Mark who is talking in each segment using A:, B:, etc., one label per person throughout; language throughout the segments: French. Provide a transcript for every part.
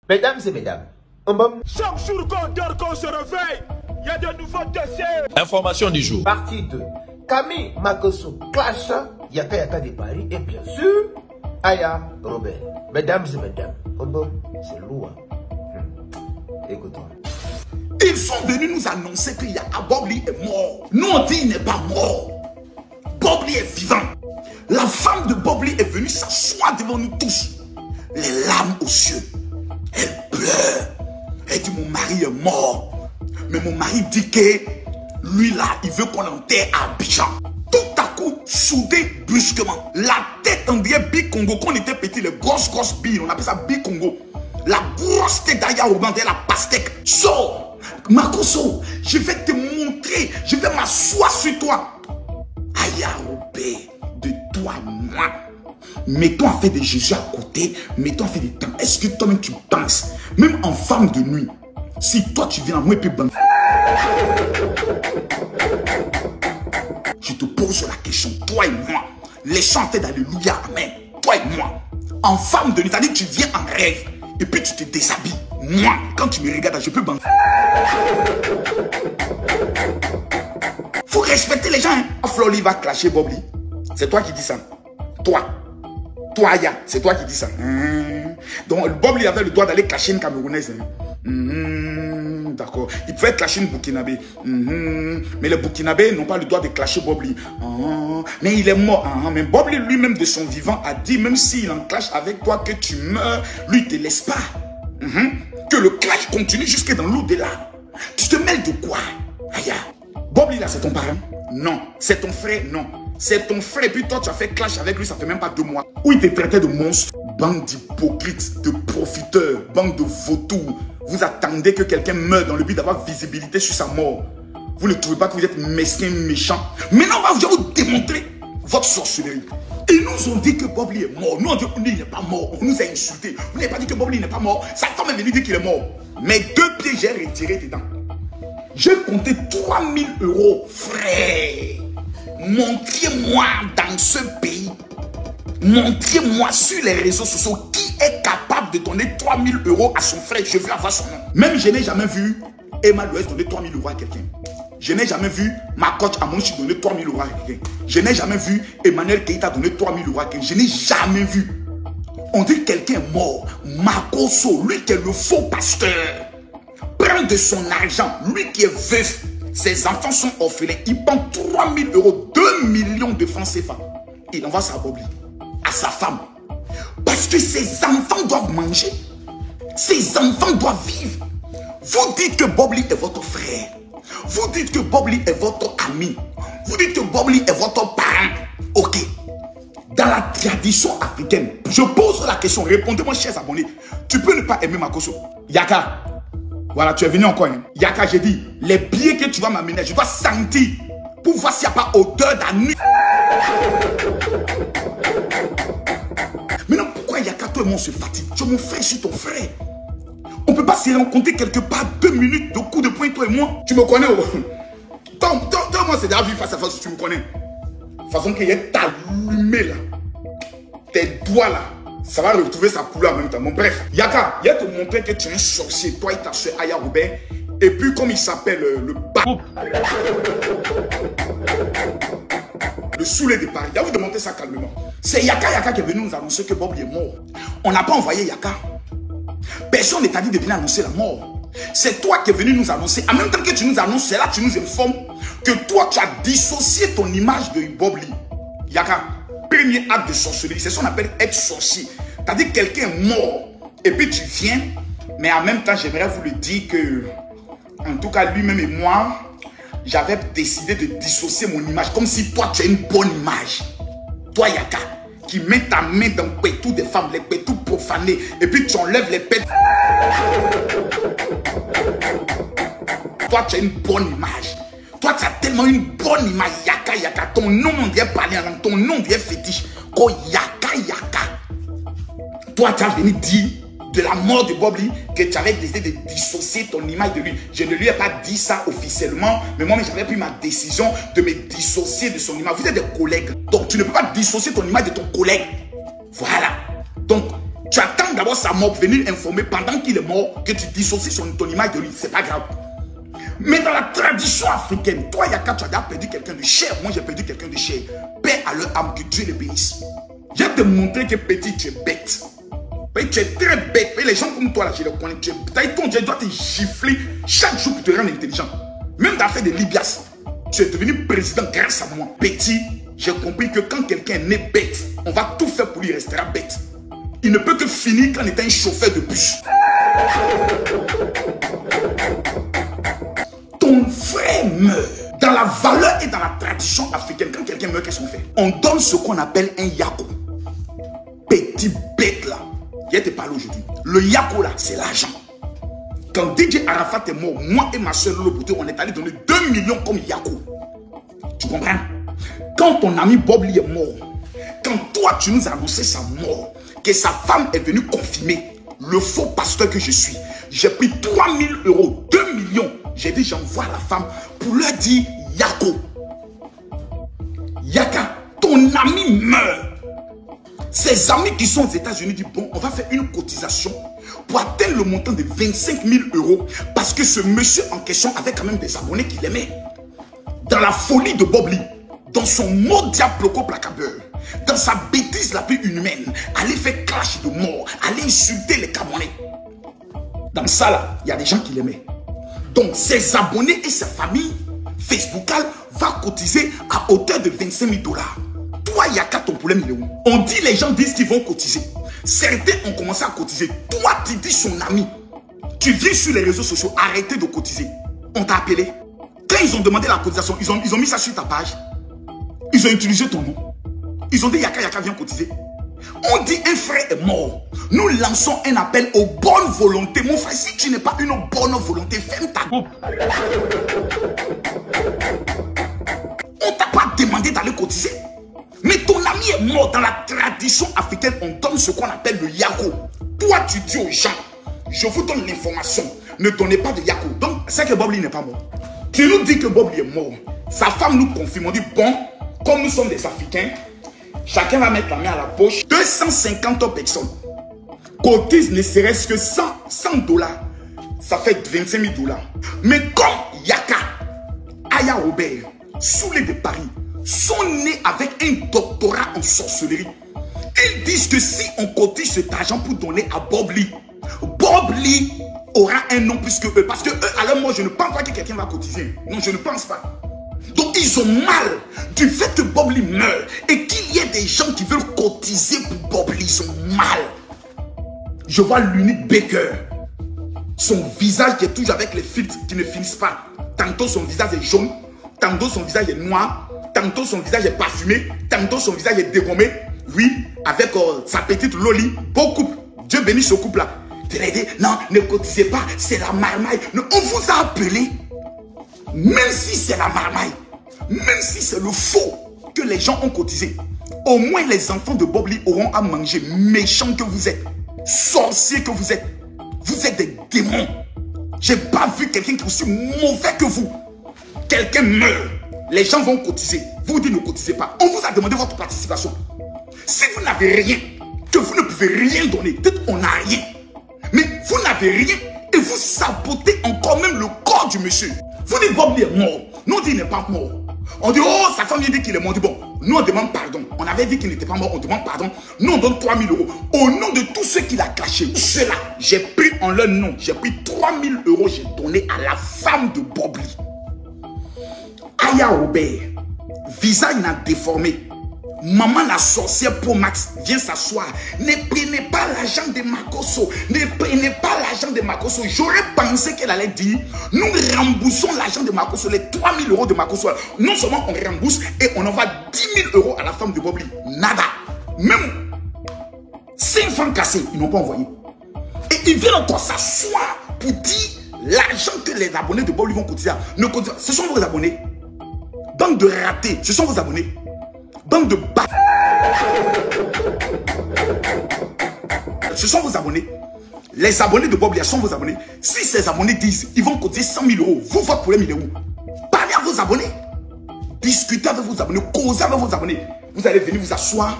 A: Mesdames et mesdames,
B: chaque jour qu'on se réveille, il y a de nouveaux dossiers.
C: Information du jour.
A: Partie 2. Camille Makosso clash Yaka Yaka de Paris et bien sûr Aya Robert. Mesdames et mesdames, c'est lourd. Écoutons.
D: Ils sont venus nous annoncer que Bobli est mort. Nous on dit il n'est pas mort. Bobli est vivant. La femme de Bobli est venue s'asseoir devant nous tous. Les larmes aux cieux. Elle pleure. Elle dit mon mari est mort. Mais mon mari dit que lui là, il veut qu'on l'enterre à Abidjan. Tout à coup, soudé brusquement, la tête en dirait Bi-Congo. Quand on était petit, les grosses billes, on appelle ça Bi-Congo. La grosse tête d'Aya Robert, la pastèque. Sors, Makosso, je vais te montrer, je vais m'asseoir sur toi. Aya Robert, de toi à moi. Mets-toi à faire de Jésus à côté, mets-toi à faire des temps. Est-ce que toi-même tu penses, même en femme de nuit, si toi tu viens à moi et puis ben, je te pose la question, toi et moi, les chanter d'Alléluia, Amen, toi et moi, en femme de nuit, c'est-à-dire que tu viens en rêve et puis tu te déshabilles. Moi, quand tu me regardes, je peux ben. Faut respecter les gens. Hein. Flori va clasher Bobli. C'est toi qui dis ça. Toi, Aya, c'est toi qui dis ça. Donc, Bobli avait le droit d'aller clasher une Camerounaise. D'accord. Il pouvait clasher une Burkinabé. Mais les Burkinabés n'ont pas le droit de clasher Bobli. Mais il est mort. Mais Bobli lui-même de son vivant a dit, même s'il en clash avec toi, que tu meurs, lui ne te laisse pas. Que le clash continue jusque dans l'au-delà. Tu te mêles de quoi? Aya. Bobli là, c'est ton parent? Non. C'est ton frère? Non. C'est ton frère, et puis toi tu as fait clash avec lui, ça fait même pas 2 mois. Où il te traitait de monstre. Bande d'hypocrites, de profiteurs, bande de vautours. Vous attendez que quelqu'un meure dans le but d'avoir visibilité sur sa mort. Vous ne trouvez pas que vous êtes mesquin, méchant. Maintenant on va vous démontrer votre sorcellerie. Ils nous ont dit que Bobli est mort. Nous on dit qu'il n'est pas mort. On nous a insultés. Vous n'avez pas dit que Bobli n'est pas mort. Sa femme est venue dire qu'il est mort. Mais 2 pieds j'ai retiré dedans. J'ai compté 3000 €, frère. Montrez-moi dans ce pays, montrez-moi sur les réseaux sociaux qui est capable de donner 3000 € à son frère. Je veux avoir son nom. Même je n'ai jamais vu Emma Loès donner 3000 € à quelqu'un. Je n'ai jamais vu ma coach Amonchi donner 3000 € à quelqu'un. Je n'ai jamais vu Emmanuel Keita donner 3000 € à quelqu'un. Je n'ai jamais vu. On dit que quelqu'un est mort. Makosso, lui qui est le faux pasteur, prend de son argent, lui qui est veuf. Ses enfants sont orphelins. Il prend 3000 €, 2 millions de francs CFA. Il envoie ça à Bobli, à sa femme. Parce que ses enfants doivent manger. Ses enfants doivent vivre. Vous dites que Bobli est votre frère. Vous dites que Bobli est votre ami. Vous dites que Bobli est votre parent. Ok. Dans la tradition africaine, je pose la question. Répondez-moi, chers abonnés. Tu peux ne pas aimer Makosso. Yaka. Voilà, tu es venu encore. Hein. Yaka, j'ai dit, les billets que tu vas m'amener, je dois sentir pour voir s'il n'y a pas odeur d'année. Maintenant, pourquoi Yaka, toi et moi, on se fatigue? Tu es mon frère, je suis ton frère. On ne peut pas se rencontrer quelque part 2 minutes de coup de poing, toi et moi. Tu me connais, oh. Toi, moi, c'est déjà vu face à face, tu me connais. De toute façon, qu'il y ait allumé là. Tes doigts là. Ça va retrouver sa couleur en même temps. Bon, bref, Yaka, il y a te montrer que tu es un sorcier, toi et ta soeur Aya Robert. Et puis, comme il s'appelle le saoulé de Paris. Il va vous demander ça calmement. C'est Yaka qui est venu nous annoncer que Bobli est mort. On n'a pas envoyé Yaka. Personne ne t'a dit de venir annoncer la mort. C'est toi qui es venu nous annoncer. En même temps que tu nous annonces, c'est là que tu nous informes que toi, tu as dissocié ton image de Bobli. Yaka. Premier acte de sorcellerie, c'est ce qu'on appelle être sorcier. C'est-à-dire que quelqu'un est mort et puis tu viens, mais en même temps, j'aimerais vous le dire que, en tout cas, lui-même et moi, j'avais décidé de dissocier mon image, comme si toi, tu as une bonne image. Toi, Yaka, qui met ta main dans le pétou des femmes, les pétous profanés, et puis tu enlèves les pétous. Toi, tu as une bonne image. Toi, tu as tellement une bonne image. Yaka. Ton nom, on dirait parler en langue. Ton nom, on dirait fétiche. Ko Yaka. Toi, tu as venu dire de la mort de Bobli que tu avais décidé de dissocier ton image de lui. Je ne lui ai pas dit ça officiellement, mais moi, j'avais pris ma décision de me dissocier de son image. Vous êtes des collègues. Donc, tu ne peux pas dissocier ton image de ton collègue. Voilà. Donc, Tu attends d'abord sa mort pour venir informer pendant qu'il est mort que tu dissocies ton image de lui. C'est pas grave. Mais dans la tradition africaine, toi, Yaka, tu as déjà perdu quelqu'un de cher. Moi, j'ai perdu quelqu'un de cher. Paix à leur âme, que Dieu les bénisse. Je vais te montrer que petit, tu es bête. Tu es très bête. Les gens comme toi, là, je les connais. Ton Dieu doit te gifler chaque jour pour te rendre intelligent. Même dans l'affaire de Libias, tu es devenu président grâce à moi. Petit, j'ai compris que quand quelqu'un est né bête, on va tout faire pour lui, il restera bête. Il ne peut que finir quand il est un chauffeur de bus. Ton frère meurt. Dans la valeur et dans la tradition africaine, quand quelqu'un meurt, qu'est-ce qu'on fait? On donne ce qu'on appelle un yako. Petit bête là. Je vais te parler aujourd'hui. Le yako là, c'est l'argent. Quand DJ Arafat est mort, moi et ma soeur Lolo Bouté, on est allé donner 2 millions comme yako. Tu comprends? Quand ton ami Bob Lee est mort, quand toi tu nous as annoncé sa mort, que sa femme est venue confirmer le faux pasteur que je suis, j'ai pris 3 000 euros, 2 millions. J'ai dit j'envoie la femme pour leur dire Yako. Yaka, ton ami meurt. Ses amis qui sont aux États-Unis disent bon, on va faire une cotisation pour atteindre le montant de 25 000 euros parce que ce monsieur en question avait quand même des abonnés qu'il aimait. Dans la folie de Bob Lee, dans son mot diabloco placabeur, dans sa bêtise la plus inhumaine, aller faire clash de mort, aller insulter les Camerounais. Dans ça là, il y a des gens qui l'aimaient. Donc ses abonnés et sa famille, Facebookal va cotiser à hauteur de 25 000 $. Toi, Yaka, ton problème il est où? On dit, les gens disent qu'ils vont cotiser. Certains ont commencé à cotiser. Toi, tu dis son ami. Tu viens sur les réseaux sociaux, arrêtez de cotiser. On t'a appelé. Quand ils ont demandé la cotisation, ils ont mis ça sur ta page. Ils ont utilisé ton nom. Ils ont dit Yaka, Yaka, viens cotiser. On dit un frère est mort. Nous lançons un appel aux bonnes volontés. Mon frère, si tu n'es pas une bonne volonté, ferme ta gueule. On t'a pas demandé d'aller cotiser. Mais ton ami est mort. Dans la tradition africaine, on donne ce qu'on appelle le yako. Toi, tu dis aux gens, je vous donne l'information. Ne donnez pas de yako. Donc, c'est que Bob Lee n'est pas mort. Tu nous dis que Bob Lee est mort. Sa femme nous confirme. On dit, bon, comme nous sommes des Africains, chacun va mettre la main à la poche. 250 personnes cotisent ne serait-ce que 100 $. Ça fait 25 000 $. Mais comme Yaka, Aya Robert, Soulé de Paris, sont nés avec un doctorat en sorcellerie. Ils disent que si on cotise cet argent pour donner à Bob Lee aura un nom plus que eux. Parce que eux, alors moi, je ne pense pas que quelqu'un va cotiser. Non, je ne pense pas. Donc ils ont mal du fait que Bob Lee meurt et qu'il y ait des gens qui veulent cotiser pour Bob Lee. Ils ont mal. Je vois l'unique Baker. Son visage qui est toujours avec les filtres qui ne finissent pas. Tantôt son visage est jaune, tantôt son visage est noir, tantôt son visage est parfumé, tantôt son visage est dégommé. Oui, avec sa petite Loli, beau couple. Dieu bénisse ce couple-là. Non, ne cotisez pas, c'est la marmaille. Non, on vous a appelé. Même si c'est la marmaille, même si c'est le faux que les gens ont cotisé, au moins les enfants de Bob Lee auront à manger. Méchants que vous êtes, sorciers que vous êtes des démons. J'ai pas vu quelqu'un qui est aussi mauvais que vous. Quelqu'un meurt, les gens vont cotiser. Vous dites ne cotisez pas. On vous a demandé votre participation. Si vous n'avez rien, que vous ne pouvez rien donner, peut-être on n'a rien, mais vous n'avez rien et vous sabotez encore même le corps du monsieur. Vous dites Bob Lee est mort. Nous on dit il n'est pas mort. On dit oh sa femme vient dire qu'il est mort. On dit bon, nous on demande pardon. On avait dit qu'il n'était pas mort, on demande pardon. Nous on donne 3 000 euros. Au nom de tous ceux qu'il a cachés, ceux-là, j'ai pris en leur nom, j'ai pris 3 000 euros, j'ai donné à la femme de Bob Lee. Aya Robert, visage n'a déformé. Maman la sorcière Pro Max vient s'asseoir. Ne prenez pas l'argent de Makosso. Ne prenez pas l'argent de Makosso. J'aurais pensé qu'elle allait dire nous remboursons l'argent de Makosso, les 3 000 euros de Makosso. Non seulement on rembourse et on envoie 10 000 euros à la femme de Bob Lee. Nada. Même 5 francs cassés, ils n'ont pas envoyé. Et ils viennent encore s'asseoir pour dire l'argent que les abonnés de Bob Lee vont cotiser. Ce sont vos abonnés. Bande de ratés, ce sont vos abonnés. Bande de bâtards. Ce sont vos abonnés. Les abonnés de Bob Lee sont vos abonnés. Si ces abonnés disent ils vont cotiser 100 000 euros, vous, votre problème il est où? Parlez à vos abonnés. Discutez avec vos abonnés. Causez avec vos abonnés. Vous allez venir vous asseoir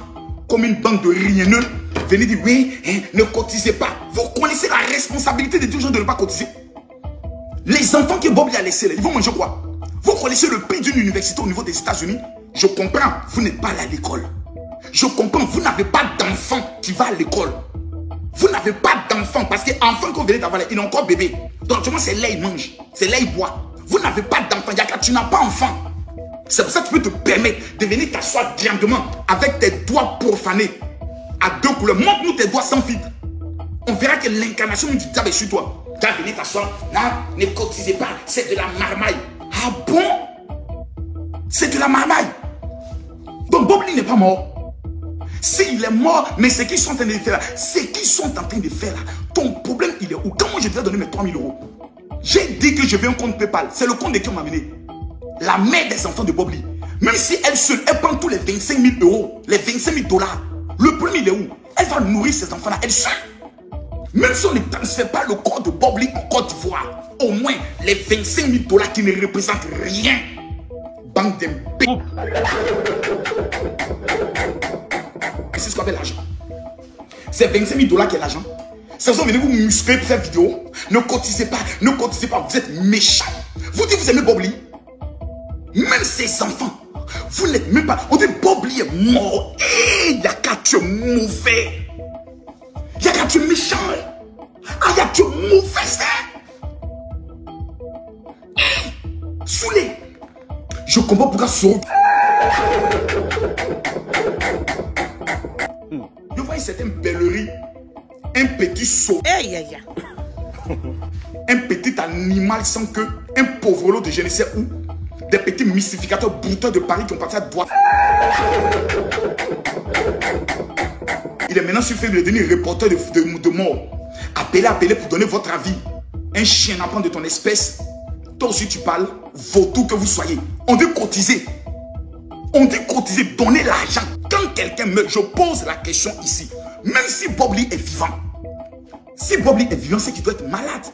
D: comme une bande de rieneux. venez dire, oui, hein, ne cotisez pas. Vous connaissez la responsabilité des dirigeants de ne pas cotiser. Les enfants que Bobli a laissés, ils vont manger quoi? Vous connaissez le prix d'une université au niveau des États-Unis? Je comprends, vous n'êtes pas allé à l'école. Je comprends, vous n'avez pas d'enfant qui va à l'école. Vous n'avez pas d'enfant parce que l'enfant que vous venez d'avoir, il est encore bébé. Donc, c'est là il mange, c'est là il boit. Vous n'avez pas d'enfant, Yaka, tu n'as pas d'enfant. C'est pour ça que tu peux te permettre de venir t'asseoir directement avec tes doigts profanés à deux couleurs. Montre-nous tes doigts sans filtre. On verra que l'incarnation du diable est sur toi. Tu vas venir t'asseoir. Non, ne cotisez pas, c'est de la marmaille. Ah bon? C'est de la marmaille. Donc Bobli n'est pas mort. S'il est mort, mais ce qu'ils sont en train de faire là, ton problème il est où? Quand moi je devais donner mes 3 000 €, j'ai dit que je veux un compte PayPal. C'est le compte de qui on m'a amené. La mère des enfants de Bobli. Même si elle seule, elle prend tous les 25 000 €, les 25 000 $. Le problème il est où? Elle va nourrir ces enfants là, elle seule. Même si on ne transfère pas le corps de Bobli en Côte d'Ivoire, au moins les 25 000 $ qui ne représentent rien. Banque d'impôts. C'est ce qu'on appelle l'argent. C'est 25 000 $ qui est l'argent. C'est ça, venez vous muscler pour faire vidéo. Ne cotisez pas, vous êtes méchants. Vous dites vous aimez Bobli. Même ses enfants, vous n'êtes même pas. On dit Bobli est mort. Hé, Yaka, tu es mauvais. Yaka, tu es méchant. Ah, Yaka, tu es mauvais, ça. Saoulé. Je comprends pourquoi Soro. Je vois une certaine bellerie. Un petit saut. Un petit animal sans queue. Un pauvre lot de je ne sais où. Des petits mystificateurs bouteurs de Paris qui ont parti à droite. Il est maintenant sur fait de devenir reporter de mort. Appelez pour donner votre avis. Un chien apprend de ton espèce. Toi aussi tu parles. Vautour que vous soyez. On dit cotiser. On dit cotiser, donner l'argent. Quand quelqu'un meurt, je pose la question ici. Même si Bobli est vivant. Si Bobli est vivant, c'est qu'il doit être malade.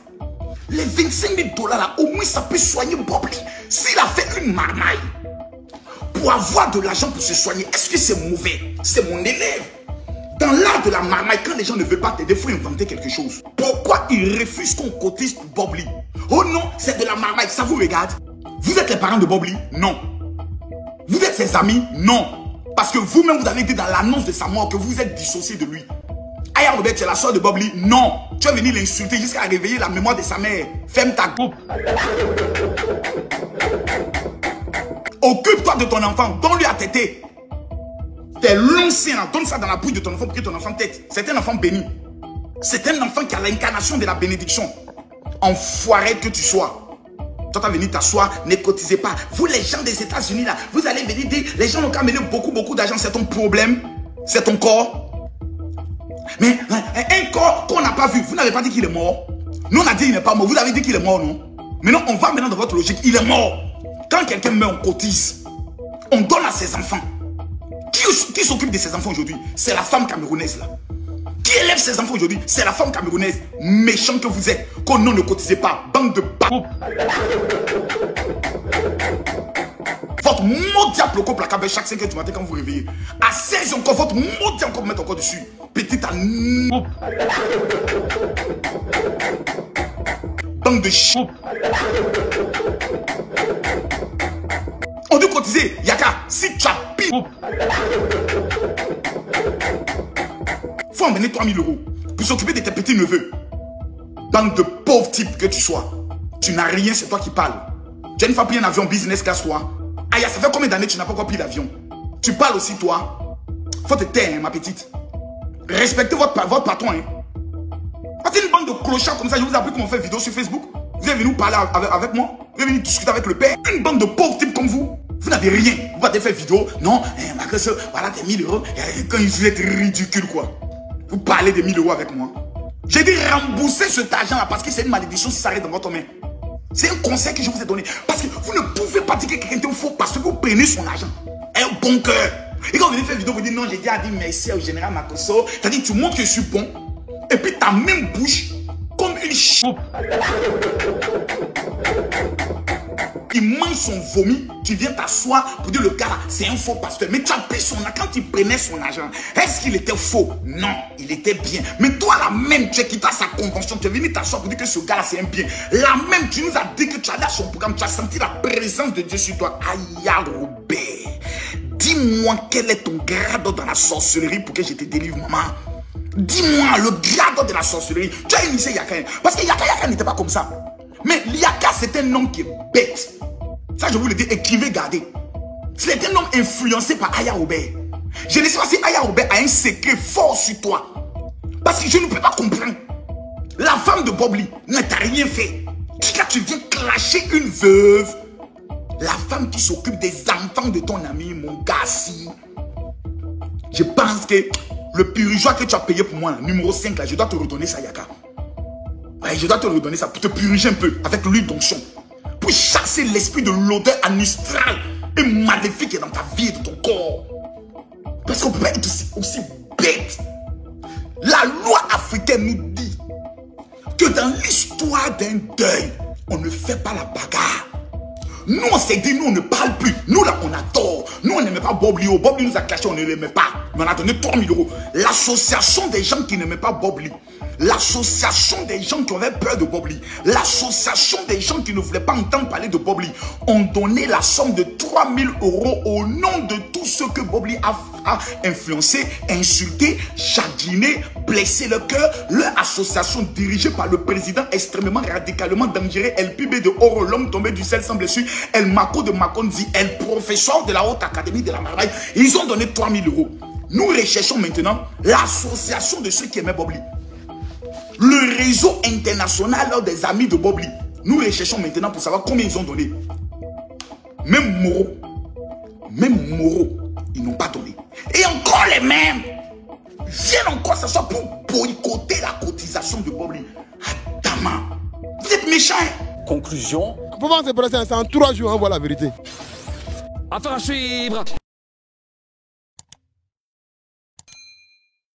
D: Les 25 000 $ là, au moins ça peut soigner Bobli. S'il a fait une marmaille pour avoir de l'argent pour se soigner, est-ce que c'est mauvais? C'est mon élève. Dans l'art de la marmaille, quand les gens ne veulent pas t'aider, il faut inventer quelque chose. Pourquoi ils refusent qu'on cotise pour Bobli? Oh non, c'est de la marmaille, ça vous regarde? Vous êtes les parents de Bobli? Non. Vous êtes ses amis? Non. Parce que vous-même, vous avez dit dans l'annonce de sa mort que vous êtes dissocié de lui. Aya Robert, tu es la soeur de Bobli? Non. Tu vas venir l'insulter jusqu'à réveiller la mémoire de sa mère. Ferme ta coupe. Occupe-toi de ton enfant. Donne-lui à téter. T'es l'ancien. Donne ça dans la bouche de ton enfant pour que ton enfant tète. C'est un enfant béni. C'est un enfant qui a l'incarnation de la bénédiction. Enfoiré que tu sois. Toi, tu vas venir t'asseoir, ne cotisez pas. Vous, les gens des États-Unis, là, vous allez venir dire, les gens n'ont qu'à mener beaucoup d'argent. C'est ton problème. C'est ton corps. Mais un corps qu'on n'a pas vu, vous n'avez pas dit qu'il est mort. Nous, on a dit qu'il n'est pas mort. Vous avez dit qu'il est mort, non? Maintenant, on va maintenant dans votre logique. Il est mort. Quand quelqu'un meurt, on cotise. On donne à ses enfants. Qui s'occupe de ses enfants aujourd'hui? C'est la femme camerounaise, là. Qui élève ses enfants aujourd'hui? C'est la femme camerounaise. Méchant que vous êtes. Qu'on ne cotisez pas. Bande de bas. Votre mot diable coupe la cabane chaque 5 h du matin quand vous vous réveillez. À 16 h encore, votre mot diable encore mettre encore dessus. Petite à... Bande de ch... On dit cotiser. Yaka, si tu as pire... Faut emmener 3 000 € pour s'occuper de tes petits neveux. Bande de pauvres types que tu sois. Tu n'as rien, c'est toi qui parles. Tu as une fois pris un avion business class, toi. Aïe, ça fait combien d'années que tu n'as pas encore pris l'avion? Tu parles aussi, toi. Faut te taire, hein, ma petite. Respectez votre patron. Hein. C'est une bande de clochards comme ça. Je vous ai appris comment faire vidéo sur Facebook. Vous êtes venu parler avec moi. Vous êtes venu discuter avec le père. Une bande de pauvres types comme vous. Vous n'avez rien. Vous pouvez faire vidéo. Non, voilà tes 1000 €. Quand vous êtes ridicule, quoi. Vous parlez de 1000 € avec moi. J'ai dit rembourser cet argent-là parce que c'est une malédiction si ça arrive dans votre main. C'est un conseil que je vous ai donné. Parce que vous ne pouvez pas dire que quelqu'un est faux parce que vous prenez son argent. Un bon cœur. Et quand vous venez faire vidéo, vous dites non, j'ai déjà dit merci au général Makosso. C'est-à-dire tu montres que je suis bon. Et puis ta même bouche comme une choupe. il mange son vomi, tu viens t'asseoir pour dire le gars là, c'est un faux pasteur. Mais tu as pris son argent, quand il prenait son argent, est-ce qu'il était faux? Non, il était bien. Mais toi là même, tu es quitté à sa convention, tu es venu t'asseoir pour dire que ce gars là c'est un bien. Là même, tu nous as dit que tu allais à son programme, tu as senti la présence de Dieu sur toi. Aïe, Robert, dis-moi quel est ton grade dans la sorcellerie pour que je te délivre, maman. Dis-moi le grade de la sorcellerie. Tu as initié Yaka. Parce que Yaka n'était pas comme ça. Mais Yaka, c'est un homme qui est bête. Ça, je vous le dis, écrivez, gardez. C'est un homme influencé par Aya Robert. Je ne sais pas si Aya Robert a un secret fort sur toi. Parce que je ne peux pas comprendre. La femme de Bob Lee ne t'a rien fait. Quand tu viens clasher une veuve, la femme qui s'occupe des enfants de ton ami, mon gars, si. Je pense que le purgatoire que tu as payé pour moi, numéro 5, là, je dois te redonner ça, Yaka. Ouais, je dois te redonner ça pour te purger un peu avec l'huile d'onction. Pour chasser l'esprit de l'odeur anistrale et maléfique qui est dans ta vie et dans ton corps. Parce qu'on peut être aussi bête. La loi africaine nous dit que dans l'histoire d'un deuil, on ne fait pas la bagarre. Nous, on s'est dit, nous, on ne parle plus. Nous, là, on a tort. Nous, on n'aimait pas Bob Lee. Bob Lee nous a clashé, on ne l'aimait pas. Mais on a donné 3 000 euros. L'association des gens qui n'aimaient pas Bob Lee. L'association des gens qui avaient peur de Bob Lee. L'association des gens qui ne voulaient pas entendre parler de Bob Lee ont donné la somme de 3 000 euros au nom de tous ceux que Bob Lee a influencé, insulté, chagriné, blessé le cœur. Leur association dirigée par le président extrêmement radicalement dangereux, El Pibe de Oro, l'homme tombé du ciel sans blessure, El Mako de Makonzi, El professeur de la haute académie de la Maraille. Ils ont donné 3 000 euros. Nous recherchons maintenant l'association de ceux qui aimaient Bob Lee. Le réseau international des amis de Bob Lee. Nous recherchons maintenant pour savoir combien ils ont donné. Même Moreau, ils n'ont pas donné. Et encore les mêmes viennent encore s'asseoir pour boycotter la cotisation de Bob Lee. Adama, vous êtes méchants.
C: Conclusion.
E: Pour voir ces procès, c'est en 3 jours, on voit la vérité.
C: Affaire à suivre.